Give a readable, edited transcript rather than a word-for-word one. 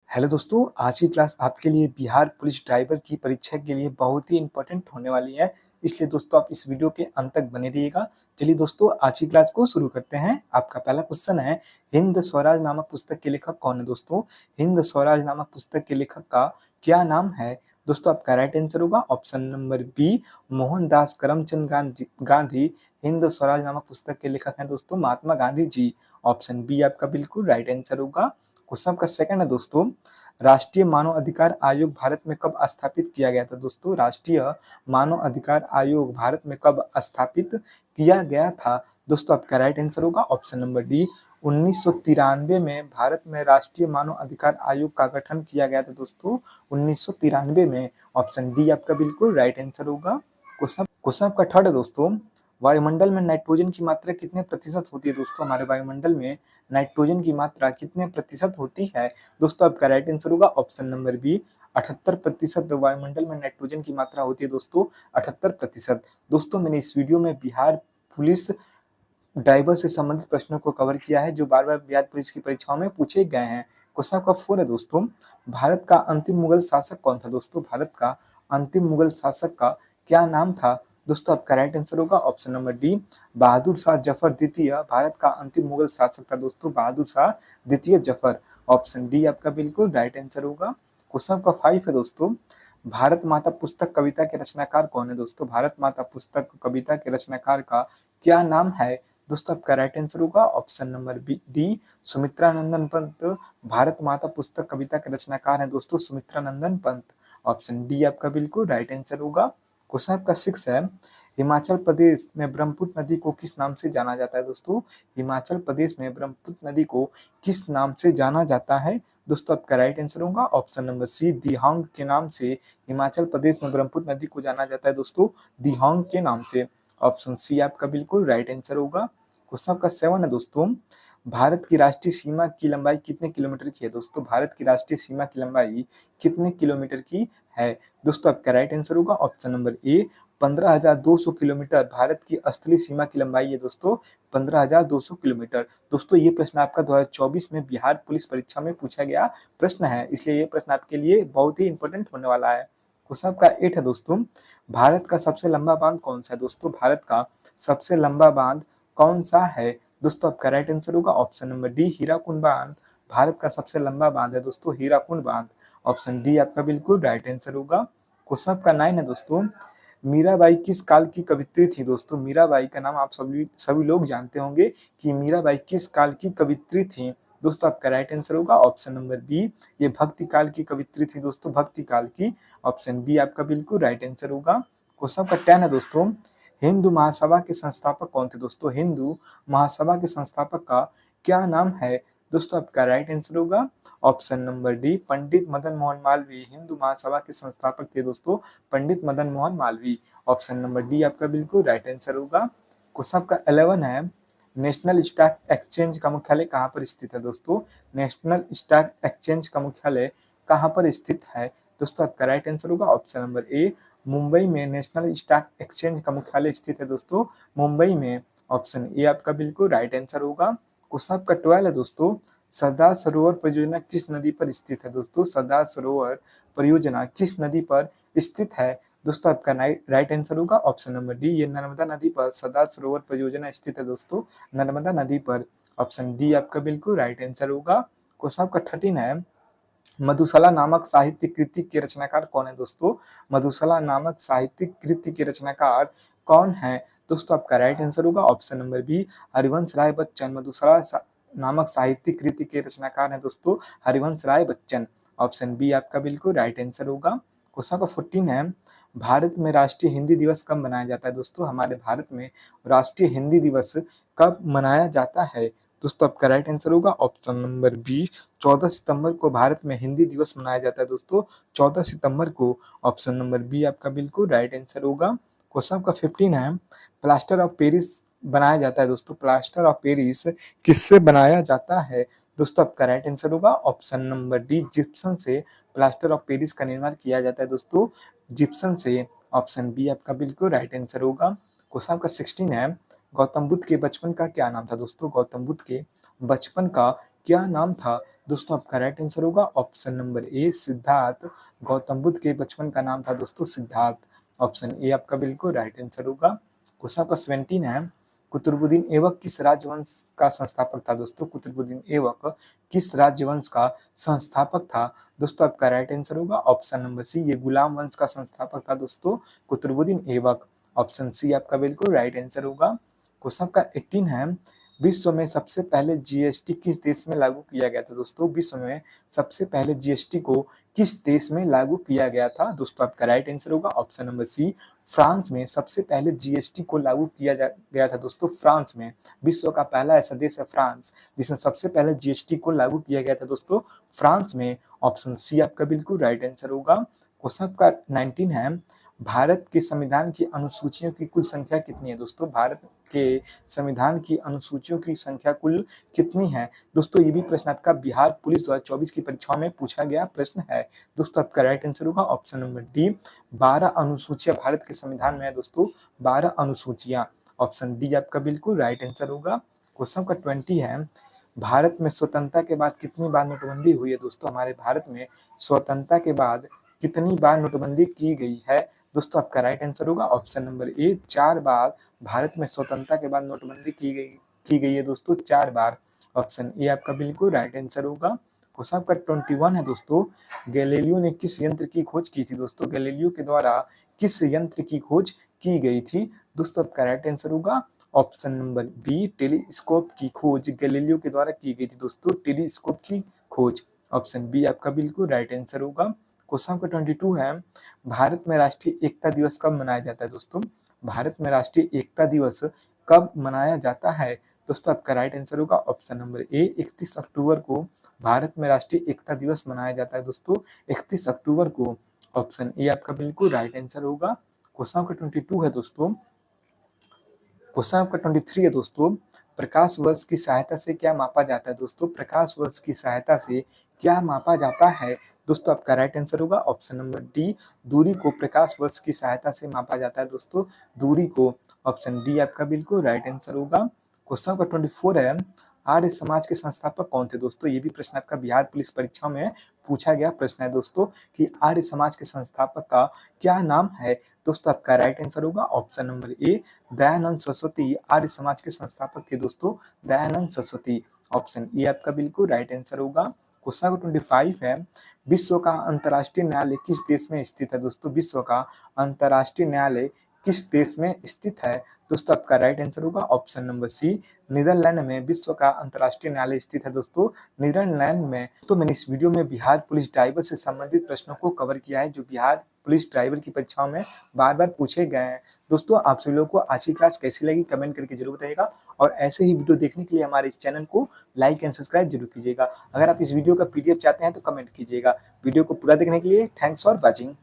Hello दोस्तों, आज की क्लास आपके लिए बिहार पुलिस ड्राइवर की परीक्षा के लिए बहुत ही इम्पोर्टेंट होने वाली है। इसलिए दोस्तों आप इस वीडियो के अंत तक बने रहिएगा। चलिए दोस्तों आज की क्लास को शुरू करते हैं। आपका पहला क्वेश्चन है, हिंद स्वराज नामक पुस्तक के लेखक कौन है दोस्तों? हिंद स्वराज नामक पुस्तक के लेखक का क्या नाम है? दोस्तों आपका राइट आंसर होगा option number B, Mohandas Karamchand Gandhi. Hind Swaraj नामक पुस्तक के लेखक हैं दोस्तों महात्मा गांधी जी। ऑप्शन बी आपका बिल्कुल राइट आंसर होगा। क्वेश्चन का सेकंड है दोस्तों, राष्ट्रीय मानव अधिकार आयोग भारत में कब स्थापित किया गया था दोस्तों? राष्ट्रीय मानव अधिकार आयोग भारत में कब स्थापित किया गया था? दोस्तों आपका राइट आंसर होगा ऑप्शन नंबर डी, 1993 में भारत में राष्ट्रीय मानव अधिकार आयोग का गठन किया गया था दोस्तों, 1993 में। ऑप्शन डी आपका बिल्कुल राइट आंसर होगा। क्वेश्चन आपका थर्ड है दोस्तों, वायुमंडल में नाइट्रोजन की मात्रा कितने प्रतिशत होती है दोस्तों? हमारे वायुमंडल में नाइट्रोजन की मात्रा कितने प्रतिशत होती है? दोस्तों आपका राइट आंसर होगा ऑप्शन नंबर बी, 78% वायुमंडल में नाइट्रोजन की मात्रा होती है दोस्तों, 78%। दोस्तों मैंने इस वीडियो में बिहार पुलिस ड्राइवर से संबंधित प्रश्नों को कवर किया है जो बार बार बिहार पुलिस की परीक्षाओं में पूछे गए हैं। क्वेश्चन आपका 4 है दोस्तों, भारत का अंतिम मुगल शासक कौन था दोस्तों? भारत का अंतिम मुगल शासक का क्या नाम था? दोस्तों आपका राइट आंसर होगा option number D, Bahadur Shah Zafar द्वितीय भारत का अंतिम मुगल शासक था दोस्तों, बहादुर शाह द्वितीय जफर। ऑप्शन डी आपका बिल्कुल राइट आंसर होगा। क्वेश्चन आपका 5 है दोस्तों, भारत माता पुस्तक कविता के रचनाकार कौन है दोस्तों? भारत माता पुस्तक कविता के रचनाकार का क्या नाम है? दोस्तों आपका राइट आंसर होगा ऑप्शन नंबर डी, सुमित्रा नंदन पंत। भारत माता पुस्तक कविता के रचनाकार हैं दोस्तों सुमित्रा नंदन पंत। ऑप्शन डी आपका बिल्कुल राइट आंसर होगा। क्वेश्चन आपका 6 है, हिमाचल प्रदेश में ब्रह्मपुत्र नदी को किस नाम से जाना जाता है दोस्तों? हिमाचल प्रदेश में ब्रह्मपुत्र नदी को किस नाम से जाना जाता है? दोस्तों आपका राइट आंसर होगा ऑप्शन नंबर सी, दिहांग के नाम से हिमाचल प्रदेश में ब्रह्मपुत्र नदी को जाना जाता है दोस्तों, दिहांग के नाम से। ऑप्शन सी आपका बिल्कुल राइट आंसर होगा। क्वेश्चन आपका 7 है दोस्तों, भारत की राष्ट्रीय सीमा की लंबाई कितने किलोमीटर की है दोस्तों? भारत की राष्ट्रीय सीमा की लंबाई कितने किलोमीटर की है? दोस्तों आपका राइट आंसर होगा ऑप्शन नंबर ए, 15,200 किलोमीटर भारत की स्थलीय सीमा की लंबाई है दोस्तों, 15,200 किलोमीटर। दोस्तों ये प्रश्न आपका 2024 में बिहार पुलिस परीक्षा में पूछा गया प्रश्न है, इसलिए ये प्रश्न आपके लिए बहुत ही इंपॉर्टेंट होने वाला है। क्वेश्चन आपका 8 है दोस्तों, भारत का सबसे लंबा बांध कौन सा है दोस्तों? भारत का सबसे लंबा बांध कौन सा है? दोस्तों आपका राइट आंसर होगा ऑप्शन नंबर डी, हीराकुंड बांध। भारत का सबसे लंबा बांध है दोस्तों हीराकुंड बांध। ऑप्शन डी आपका बिल्कुल राइट आंसर होगा। क्वेश्चन आपका 9 है दोस्तों, मीराबाई किस काल की कवित्री थी दोस्तों? मीराबाई का नाम आप सभी लोग जानते होंगे कि मीराबाई किस काल की कवित्री थी? दोस्तों आपका राइट आंसर होगा ऑप्शन नंबर बी, ये भक्ति काल की कवित्री थी दोस्तों, भक्ति काल की। ऑप्शन बी आपका बिल्कुल राइट आंसर होगा। क्वेश्चन आपका 10 है दोस्तों, हिंदू महासभा के संस्थापक कौन थे दोस्तों? हिंदू महासभा के संस्थापक का क्या नाम है? दोस्तों आपका राइट आंसर होगा option number D, Pandit Madan Mohan Malviya. Hindu Mahasabha के संस्थापक थे दोस्तों Pandit Madan Mohan Malviya. Option number D आपका बिल्कुल राइट आंसर होगा। क्वेश्चन आपका 11 है, नेशनल स्टॉक एक्सचेंज का मुख्यालय कहाँ पर स्थित है दोस्तों? नेशनल स्टॉक एक्सचेंज का मुख्यालय कहाँ पर स्थित है? दोस्तों आपका राइट आंसर होगा ऑप्शन नंबर ए, मुंबई में नेशनल स्टॉक एक्सचेंज का मुख्यालय स्थित है दोस्तों, मुंबई में। ऑप्शन ए आपका बिल्कुल राइट आंसर होगा। क्वेश्चन आपका 12 है दोस्तों, सरदार सरोवर परियोजना किस नदी पर स्थित है दोस्तों? सरदार सरोवर परियोजना किस नदी पर स्थित है? दोस्तों आपका राइट आंसर होगा ऑप्शन नंबर डी, ये नर्मदा नदी पर सरदार सरोवर परियोजना स्थित है दोस्तों, नर्मदा नदी पर। ऑप्शन डी आपका बिल्कुल राइट आंसर होगा। क्वेश्चन आपका 13 है, मधुशाला नामक साहित्य कृति के रचनाकार कौन है दोस्तों? मधुशाला नामक साहित्यिक कृति के रचनाकार कौन है? दोस्तों आपका राइट आंसर होगा option number B, Harivansh Rai Bachchan. मधुशाला नामक साहित्यिक कृति के रचनाकार हैं दोस्तों हरिवंश राय बच्चन। ऑप्शन बी आपका बिल्कुल राइट आंसर होगा। क्वेश्चन का 14 है, भारत में राष्ट्रीय हिंदी दिवस कब मनाया जाता है दोस्तों? हमारे भारत में राष्ट्रीय हिंदी दिवस कब मनाया जाता है? दोस्तों आपका राइट आंसर होगा ऑप्शन नंबर बी, 14 सितंबर को भारत में हिंदी दिवस मनाया जाता है दोस्तों, 14 सितंबर को। ऑप्शन नंबर बी आपका बिल्कुल राइट आंसर होगा। क्वेश्चन आपका 15 है, प्लास्टर ऑफ पेरिस बनाया जाता है दोस्तों, प्लास्टर ऑफ पेरिस किससे बनाया जाता है? दोस्तों आपका राइट आंसर होगा ऑप्शन नंबर डी, जिप्सम से प्लास्टर ऑफ पेरिस का निर्माण किया जाता है दोस्तों, जिप्सम से। ऑप्शन बी आपका बिल्कुल राइट आंसर होगा। क्वेश्चन आपका 16 है, गौतम बुद्ध के बचपन का क्या नाम था दोस्तों? गौतम बुद्ध के बचपन का क्या नाम था? दोस्तों आपका राइट आंसर होगा ऑप्शन नंबर ए सिद्धार्थ। गौतम बुद्ध के बचपन का नाम था दोस्तों सिद्धार्थ। ऑप्शन ए आपका बिल्कुल राइट आंसर होगा। क्वेश्चन आपका 17 है, कुतुबुद्दीन ऐबक किस राजवंश का संस्थापक था? दोस्तों कुतुबुद्दीन ऐबक किस राजवंश का संस्थापक था? दोस्तों आपका राइट आंसर होगा ऑप्शन नंबर सी, ये गुलाम वंश का संस्थापक था दोस्तों कुतुबुद्दीन ऐबक। ऑप्शन सी आपका बिल्कुल राइट आंसर होगा। क्वेश्चन आपका 18 है, विश्व में सबसे पहले जीएसटी किस देश में लागू किया गया था? दोस्तों विश्व में सबसे पहले जीएसटी को किस देश में लागू किया गया था? दोस्तों आपका राइट आंसर होगा ऑप्शन नंबर सी, फ्रांस में सबसे पहले जीएसटी को लागू किया गया था दोस्तों फ्रांस में। विश्व का पहला ऐसा देश है फ्रांस जिसमें सबसे पहले जीएसटी को लागू किया गया था दोस्तों फ्रांस में। ऑप्शन सी आपका बिल्कुल राइट आंसर होगा। क्वेश्चन आपका 19 है, भारत के संविधान की अनुसूचियों की कुल संख्या कितनी है? दोस्तों भारत के संविधान की अनुसूचियों की संख्या कुल कितनी है? दोस्तों ये भी प्रश्न आपका बिहार पुलिस 2024 की परीक्षाओं में पूछा गया प्रश्न है। दोस्तों आपका राइट आंसर होगा ऑप्शन नंबर डी, 12 अनुसूचियां भारत के संविधान में है दोस्तों, 12 अनुसूचियां। ऑप्शन डी आपका बिल्कुल राइट आंसर होगा। क्वेश्चन का 20 है, भारत में स्वतंत्रता के बाद कितनी बार नोटबंदी हुई है? दोस्तों हमारे भारत में स्वतंत्रता के बाद कितनी बार नोटबंदी की गई है? दोस्तों आपका राइट आंसर होगा ऑप्शन नंबर ए, 4 बार भारत में स्वतंत्रता के बाद नोटबंदी की गई है दोस्तों, 4 बार। ऑप्शन ए आपका बिल्कुल राइट आंसर होगा। क्वेश्चन आपका 21 है दोस्तों, गैलीलियो ने किस यंत्र की खोज की थी? दोस्तों गैलीलियो के द्वारा किस यंत्र की खोज की गई थी? दोस्तों आपका राइट आंसर होगा ऑप्शन नंबर बी, टेलीस्कोप की खोज गैलीलियो के द्वारा की गई थी दोस्तों, टेलीस्कोप की खोज। ऑप्शन बी आपका बिल्कुल राइट आंसर होगा। क्वेश्चन का 22 है, भारत में राष्ट्रीय एकता दिवस कब मनाया जाता है? दोस्तों भारत में राष्ट्रीय एकता दिवस कब मनाया जाता है? दोस्तों आपका राइट आंसर होगा ऑप्शन नंबर ए, 31 अक्टूबर को भारत में राष्ट्रीय एकता दिवस मनाया जाता है दोस्तों, 31 अक्टूबर को। ऑप्शन ए आपका बिल्कुल राइट आंसर होगा। क्वेश्चन का 22 है दोस्तों, क्वेश्चन आपका 23 है दोस्तों, प्रकाश वर्ष की सहायता से क्या मापा जाता है? दोस्तों प्रकाश वर्ष की सहायता से क्या मापा जाता है? दोस्तों आपका राइट आंसर होगा ऑप्शन नंबर डी, दूरी को प्रकाश वर्ष की सहायता से मापा जाता है दोस्तों, दूरी को। ऑप्शन डी आपका बिल्कुल राइट आंसर होगा। क्वेश्चन का 24 है, आर्य समाज के संस्थापक कौन थे? दोस्तों ये भी प्रश्न आपका बिहार पुलिस परीक्षा में पूछा गया प्रश्न है दोस्तों कि आर्य समाज के संस्थापक का क्या नाम है? दोस्तों आपका राइट आंसर होगा option number A, Dayanand Saraswati Arya Samaj के संस्थापक थे दोस्तों, दयानंद सरस्वती। ऑप्शन ए आपका बिल्कुल राइट आंसर होगा। क्वेश्चन 25 है, विश्व का अंतर्राष्ट्रीय न्यायालय किस देश में स्थित है? दोस्तों विश्व का अंतर्राष्ट्रीय न्यायालय किस देश में स्थित है? दोस्तों आपका राइट आंसर होगा ऑप्शन नंबर सी, नीदरलैंड में विश्व का अंतर्राष्ट्रीय न्यायालय स्थित है दोस्तों, नीदरलैंड में। तो मैंने इस वीडियो में बिहार पुलिस ड्राइवर से संबंधित प्रश्नों को कवर किया है जो बिहार पुलिस ड्राइवर की परीक्षाओं में बार बार पूछे गए हैं। दोस्तों आप सभी लोगों को आज की क्लास कैसी लगी कमेंट करके जरूर बताइएगा और ऐसे ही वीडियो देखने के लिए हमारे इस चैनल को लाइक एंड सब्सक्राइब जरूर कीजिएगा। अगर आप इस वीडियो का पीडीएफ चाहते हैं तो कमेंट कीजिएगा। वीडियो को पूरा देखने के लिए थैंक्स फॉर वॉचिंग।